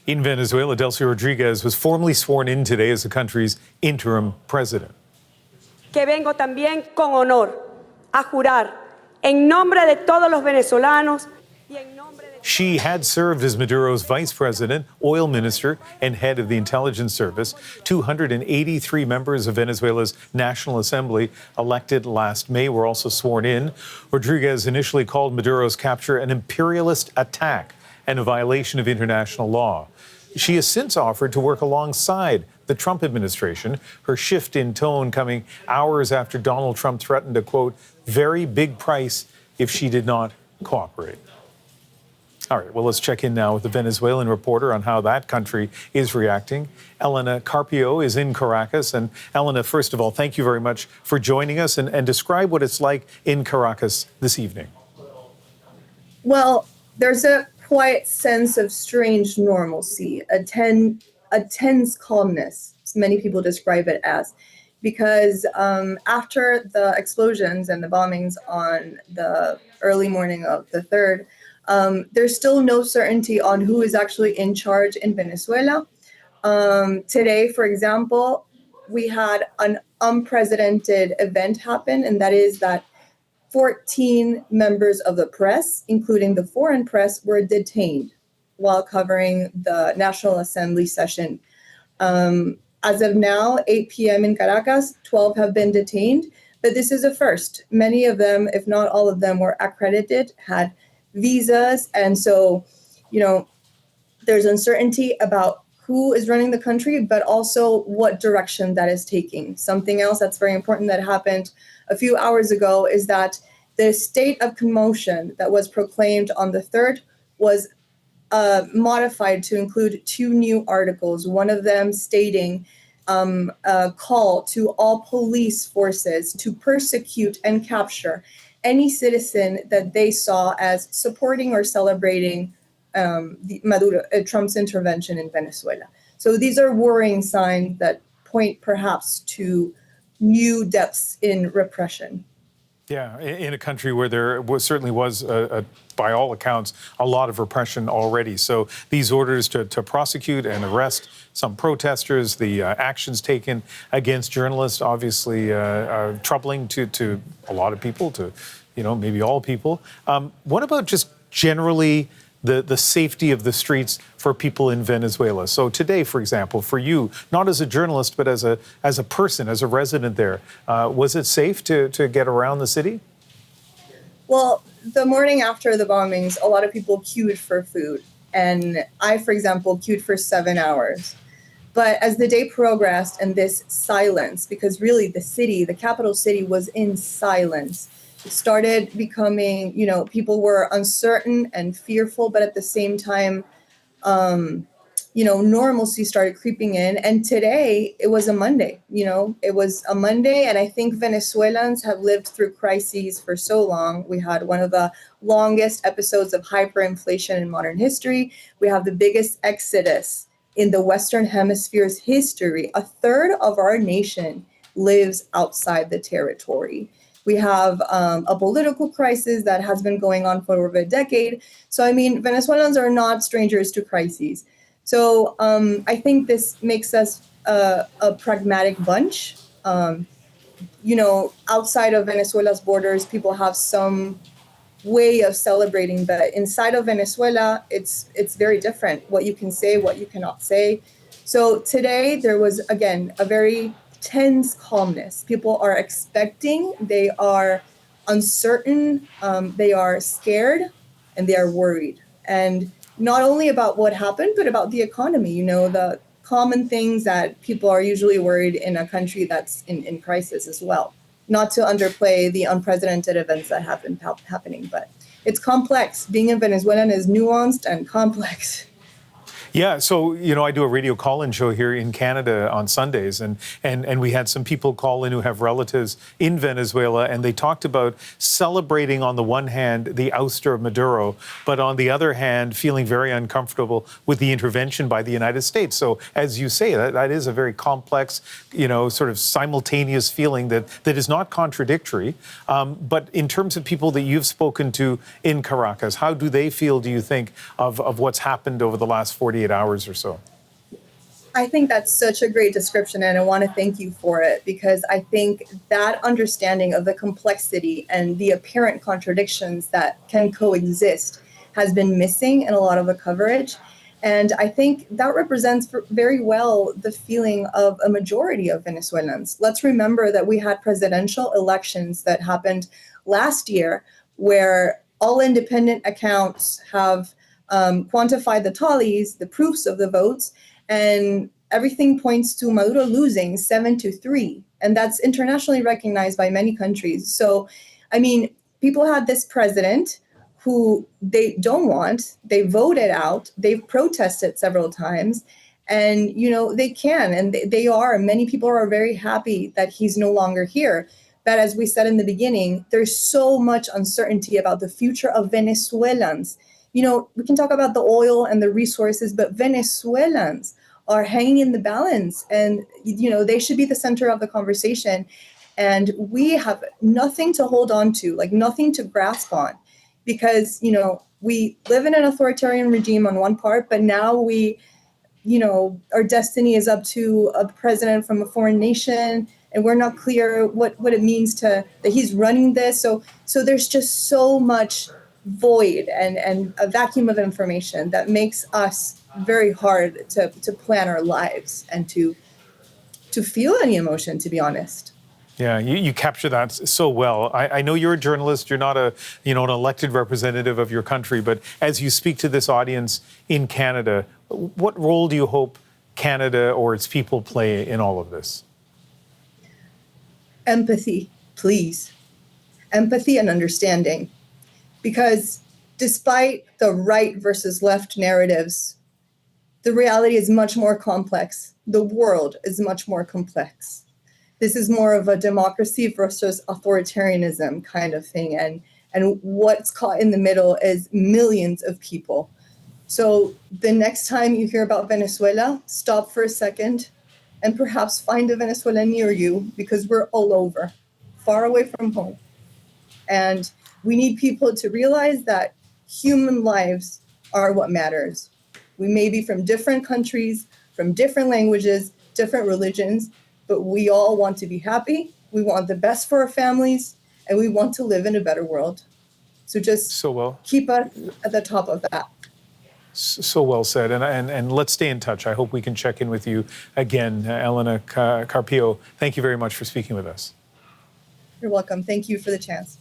In Venezuela, Delcy Rodriguez was formally sworn in today as the country's interim president. Que vengo también con honor a jurar en nombre de todos los venezolanos. She had served as Maduro's vice president, oil minister, and head of the intelligence service. 283 members of Venezuela's National Assembly elected last May were also sworn in. Rodriguez initially called Maduro's capture an imperialist attack and a violation of international law. She has since offered to work alongside the Trump administration, her shift in tone coming hours after Donald Trump threatened a, quote, very big price if she did not cooperate. All right, well, let's check in now with the Venezuelan reporter on how that country is reacting. Helena Carpio is in Caracas. And Helena, first of all, thank you very much for joining us and describe what it's like in Caracas this evening. Well, there's a quiet sense of strange normalcy, a tense calmness, as many people describe it as, because after the explosions and the bombings on the early morning of the 3rd, there's still no certainty on who is actually in charge in Venezuela. Today, for example, we had an unprecedented event happen, and that is that 14 members of the press, including the foreign press, were detained while covering the National Assembly session. As of now, 8 p.m. in Caracas, 12 have been detained, but this is a first. Many of them, if not all of them, were accredited, had visas, and so, there's uncertainty about who is running the country, but also what direction that is taking. Something else that's very important that happened a few hours ago is that the state of commotion that was proclaimed on the 3rd was modified to include 2 new articles, one of them stating a call to all police forces to persecute and capture any citizen that they saw as supporting or celebrating Trump's intervention in Venezuela. So these are worrying signs that point perhaps to new depths in repression. Yeah, in a country where there certainly was, by all accounts, a lot of repression already. So these orders to prosecute and arrest some protesters, the actions taken against journalists, obviously troubling to a lot of people, to maybe all people. What about just generally the safety of the streets for people in Venezuela? So today, for example, for you, not as a journalist, but as a person, as a resident there, was it safe to get around the city? Well, the morning after the bombings, a lot of people queued for food. And I, for example, queued for 7 hours. But as the day progressed and this silence, because really the capital city was in silence, it started becoming, people were uncertain and fearful, but at the same time, normalcy started creeping in. And today it was a Monday, it was a Monday. And I think Venezuelans have lived through crises for so long. We had one of the longest episodes of hyperinflation in modern history. We have the biggest exodus in the Western Hemisphere's history. A third of our nation lives outside the territory. We have a political crisis that has been going on for over a decade. So, Venezuelans are not strangers to crises. So I think this makes us a pragmatic bunch. Outside of Venezuela's borders, people have some way of celebrating, but inside of Venezuela, it's very different. What you can say, what you cannot say. So today there was, again, a very tense calmness. People are expecting, they are uncertain, they are scared, and they are worried. And not only about what happened, but about the economy, the common things that people are usually worried in a country that's in crisis as well. Not to underplay the unprecedented events that have been happening, but it's complex. Being a Venezuelan is nuanced and complex. Yeah, so, I do a radio call-in show here in Canada on Sundays, and we had some people call in who have relatives in Venezuela, and they talked about celebrating, on the one hand, the ouster of Maduro, but on the other hand, feeling very uncomfortable with the intervention by the United States. So, as you say, that is a very complex, sort of simultaneous feeling that is not contradictory. But in terms of people that you've spoken to in Caracas, how do they feel, do you think, of what's happened over the last 48 48 hours or so. I think that's such a great description, and I want to thank you for it, because I think that understanding of the complexity and the apparent contradictions that can coexist has been missing in a lot of the coverage. And I think that represents very well the feeling of a majority of Venezuelans. Let's remember that we had presidential elections that happened last year, where all independent accounts have quantified the tallies, the proofs of the votes, and everything points to Maduro losing 7-3. And that's internationally recognized by many countries. So, I mean, people had this president who they don't want, they voted out, they've protested several times, and, you know, they can, and they are, many people are very happy that he's no longer here. But as we said in the beginning, there's so much uncertainty about the future of Venezuelans. You know, we can talk about the oil and the resources, but Venezuelans are hanging in the balance, and, you know, they should be the center of the conversation. And we have nothing to hold on to, like nothing to grasp on, because, you know, we live in an authoritarian regime on one part, but now we, you know, our destiny is up to a president from a foreign nation, and we're not clear what it means that he's running this. So there's just so much void and a vacuum of information that makes us very hard to plan our lives and to feel any emotion, to be honest. Yeah, you capture that so well. I know you're a journalist. You're not an elected representative of your country. But as you speak to this audience in Canada, what role do you hope Canada or its people play in all of this? Empathy, please. Empathy and understanding. Because despite the right versus left narratives, the reality is much more complex. The world is much more complex. This is more of a democracy versus authoritarianism kind of thing. And what's caught in the middle is millions of people. So the next time you hear about Venezuela, stop for a second and perhaps find a Venezuelan near you, because we're all over, far away from home. And we need people to realize that human lives are what matters. We may be from different countries, from different languages, different religions, but we all want to be happy. We want the best for our families, and we want to live in a better world. So just keep us at the top of that. So well said. And let's stay in touch. I hope we can check in with you again. Helena Carpio, thank you very much for speaking with us. You're welcome. Thank you for the chance.